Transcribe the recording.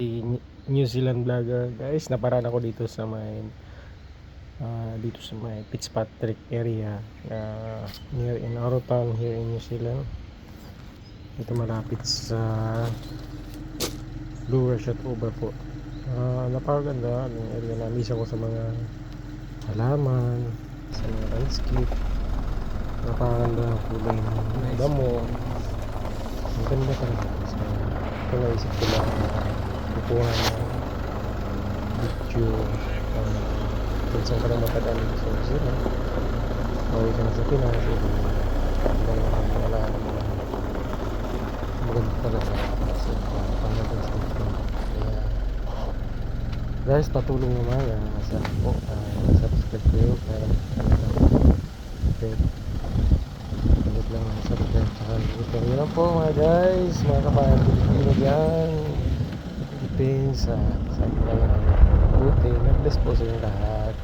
New Zealand vlogger guys, naparaan ako dito sa may Fitzpatrick area, near in Orotown here in New Zealand. Ito malapit sa Blue Shot Over po. Napakaganda ng area na, misa ko sa mga halaman, sa mga landscape. Napakaganda ang kulay ng damo. Ang ganda talaga. So, ito naisip ko lang kukuha ng video kung saan ka lang matadaan dito sa New Zealand. Mauwi ka na sa Pinas, hanggang wala naman maganda talaga kasi pangaganda sa ito. Kaya guys, patulong naman subscribe kayo para huwag lang subscribe tsaka ito. Yun lang po mga guys, mga kapatid Pilipino dyan, Philippines, sa mga buti. God bless po sa inyo lahat.